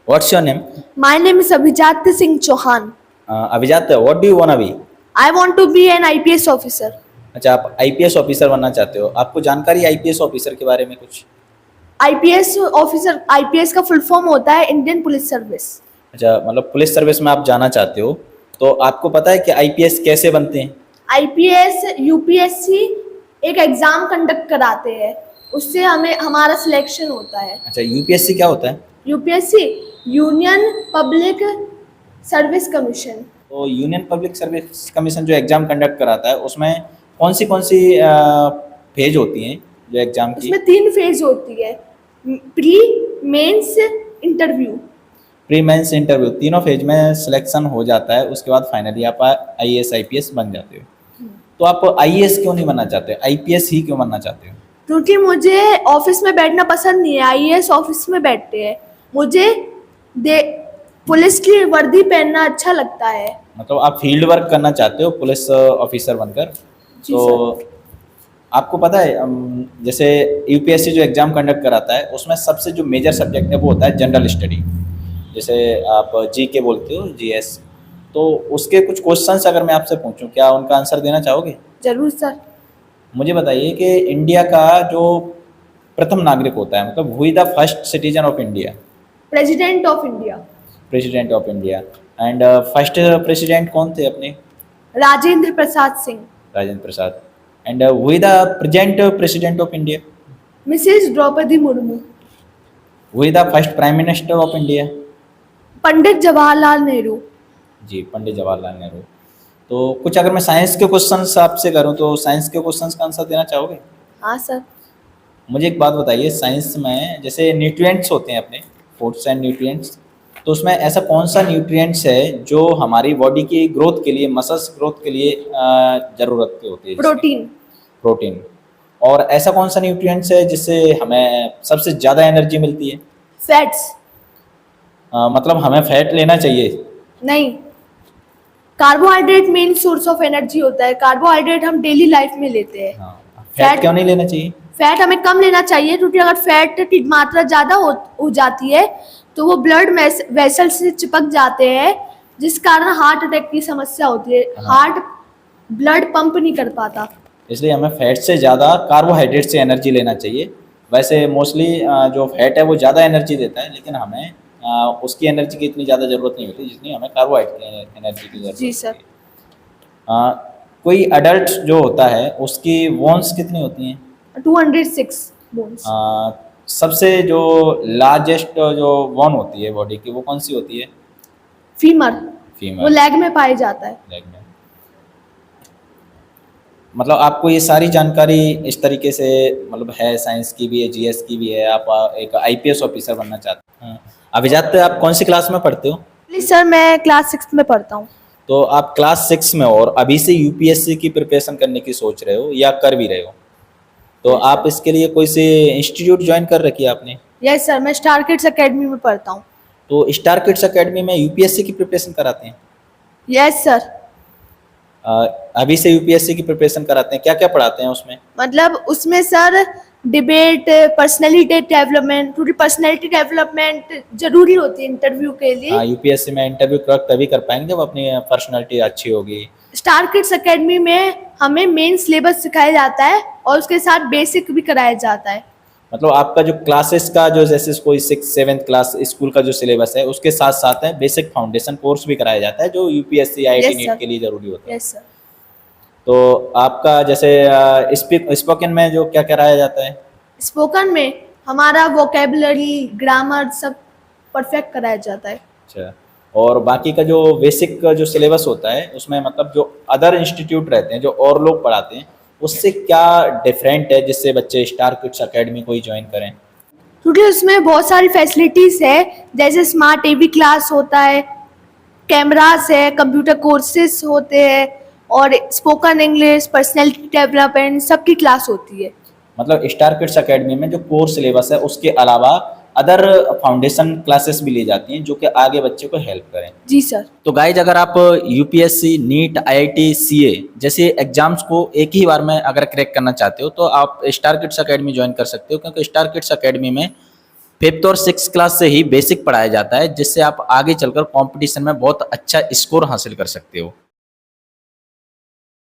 What's your name? My name is Abhijat Singh Chauhan. Avijat, what do you wanna be? I want to be an IPS officer. अच्छा, आप IPS officer बनना चाहते हो। आपको जानकारी है आईपीएस ऑफिसर के बारे में कुछ? आईपीएस ऑफिसर, आईपीएस का फुल फॉर्म होता है इंडियन पुलिस सर्विस। अच्छा, मतलब पुलिस सर्विस में आप जाना चाहते हो, तो आपको पता है कि आईपीएस कैसे बनते हैं? आईपीएस यूपीएससी एक एग्जाम कंडक्ट कराते हैं, उससे हमें हमारा सिलेक्शन होता है। अच्छा, यूपीएससी क्या होता है? UPSC union public service commission. तो यूनियन पब्लिक सर्विस कमीशन जो एग्जाम कंडक्ट कराता है, उसमें कौन सी फेज होती हैं जो एग्जाम की? उसमें 3 फेज होती है, pre, mains, interview. Pre mains interview, तीनों फेज में सिलेक्शन हो जाता है, उसके बाद फाइनली आप आईएएस आईपीएस बन जाते हो। तो आप आईएएस क्यों नहीं बनना चाहते, आईपीएस ही क्यों बनना चाहते हो? क्योंकि मुझे ऑफिस में बैठना पसंद नहीं है। आईएएस ऑफिस में बैठते हैं, मुझे पुलिस की वर्दी पहनना अच्छा लगता है। मतलब आप फील्ड वर्क करना चाहते हो पुलिस ऑफिसर बनकर। जी तो सर। आपको पता है जैसे यूपीएससी जो एग्जाम कंडक्ट कराता है, उसमें सबसे जो मेजर सब्जेक्ट है वो होता है जनरल स्टडी। जैसे आप जीके बोलते हो, जीएस। तो उसके कुछ क्वेश्चंस अगर मैं आपसे पूछूं, क्या उनका आंसर देना चाहोगे? जरूर सर। मुझे बताइए कि इंडिया का जो प्रथम नागरिक होता है, मतलब who is the first citizen of India? President of India. President of India. And first president कौन थे अपने? Rajendra Prasad Singh. Rajendra Prasad. And who is the present president of India? Mrs Draupadi Murmu. Who is the first prime minister of India? Pandit Jawaharlal Nehru. जी, पंडित जवाहरलाल नेहरू। तो कुछ अगर मैं science के questions आपसे करूं, तो साइंस के क्वेश्चंस का आंसर देना चाहोगे? हाँ सर। मुझे एक बात बताइए, साइंस में जैसे न्यूट्रिएंट्स होते हैं अपने, फूड्स एंड न्यूट्रिएंट्स, तो उसमें ऐसा कौन सा न्यूट्रिएंट्स है जो हमारी बॉडी की ग्रोथ के लिए, मसल्स ग्रोथ के लिए ज़रूरत होती है? प्रोटीन। प्रोटीन। और ऐसा कौन सा न्यूट्रिएंट्स है जिससे हमें सबसे ज़्यादा एनर्जी मिलती है? फैट्स। मतलब हमें फैट लेना चाहिए? नहीं, carbohydrate main source of energy होता है। कार्बोहाइड्रेट हम डेली लाइफ में लेते हैं। हाँ, फैट क्यों नहीं लेना चाहिए? फैट हमें कम लेना चाहिए, क्योंकि अगर फैट की मात्रा ज़्यादा हो जाती है तो वो ब्लड वेसल से चिपक जाते हैं, जिस कारण हार्ट अटैक की समस्या होती है। हार्ट ब्लड पंप नहीं कर पाता। इसलिए हमें फैट से ज़्यादा कार्बोहाइड्रेट से एनर्जी लेना चाहिए। वैसे मोस्टली जो फैट है वो ज़्यादा एनर्जी देता है, लेकिन हमें उसकी एनर्जी की इतनी ज़्यादा ज़रूरत नहीं होती जितनी हमें कार्बोहाइड्रेट की एनर्जी की ज़रूरत जी होती सर। है। कोई अडल्ट जो होता है उसकी वोन्स कितनी होती हैं? 206 बोन्स। सबसे जो लार्जेस्ट जो वोन होती है बॉडी की, वो कौन सी होती है? फीमर। फीमर। वो लेग में पाया जाता है। लेग में। मतलब आपको ये सारी जानकारी इस तरीके से मतलब है, साइंस की भी है, जीएस की भी है, आप एक आईपीएस ऑफिसर बनना चाहते हैं। अभिजात, आप कौन सी क्लास में पढ़ते हो? प्लीज सर, मैं क्लास 6 में पढ़ता हूँ। तो आप क्लास 6 में और अभी से यूपीएससी की प्रिपरेशन करने की सोच रहे हो या कर भी रहे हो? तो आप इसके लिए कोई से इंस्टीट्यूट ज्वाइन कर रखी है आपने? यस सर, मैं स्टार किड्स एकेडमी में पढ़ता हूँ। तो स्टार किड्स एकेडमी में यूपीएससी की प्रिपरेशन कराते हैं? Yes sir. अभी से यूपीएससी की प्रिपरेशन कराते हैं? क्या क्या पढ़ाते हैं उसमें? मतलब उसमें सर डिबेट, पर्सनैलिटी डेवलपमेंट, क्योंकि पर्सनैलिटी डेवलपमेंट जरूरी होती है इंटरव्यू के लिए। हाँ, यूपीएससी में इंटरव्यू क्रैक तभी कर पाएंगे जब अपनी पर्सनैलिटी अच्छी होगी। स्टार किड्स एकेडमी में हमें मेन सिलेबस सिखाया जाता है और उसके साथ बेसिक भी कराया जाता है। मतलब आपका जो क्लासेस का जो जैसे कोई 6-7 क्लास स्कूल का जो सिलेबस है, उसके साथ साथ है बेसिक फाउंडेशन कोर्स भी कराया जाता है जो यूपीएससी आईआईटी नीट के लिए जरूरी होता है। Yes sir. तो आपका जैसे स्पोकन में जो क्या कराया जाता है? स्पोकन में हमारा वोकेबलरी, ग्रामर सब परफेक्ट कराया जाता है। अच्छा, और बाकी का जो बेसिक जो सिलेबस होता है उसमें मतलब जो अदर इंस्टीट्यूट रहते हैं जो और लोग पढ़ाते हैं, उससे क्या डिफरेंट है जिससे बच्चे स्टार किड्स एकेडमी को ही ज्वाइन करें? क्योंकि उसमें बहुत सारी फैसिलिटीज़ है, जैसे स्मार्ट टीवी क्लास होता है, कैमरास है, कंप्यूटर कोर्सेज होते हैं और स्पोकन इंग्लिश, पर्सनैलिटी डेवलपमेंट सबकी क्लास होती है। मतलब स्टार किड्स एकेडमी में जो कोर्स सिलेबस है उसके अलावा अदर फाउंडेशन क्लासेस भी ली जाती हैं जो कि आगे बच्चे को हेल्प करें। जी सर। तो गाइज, अगर आप यूपीएससी, नीट, आईआईटी, सीए जैसे एग्जाम्स को एक ही बार में अगर क्रैक करना चाहते हो तो आप स्टार किड्स एकेडमी ज्वाइन कर सकते हो, क्योंकि स्टार किड्स एकेडमी में 5th और 6th क्लास से ही बेसिक पढ़ाया जाता है, जिससे आप आगे चलकर कंपटीशन में बहुत अच्छा स्कोर हासिल कर सकते हो।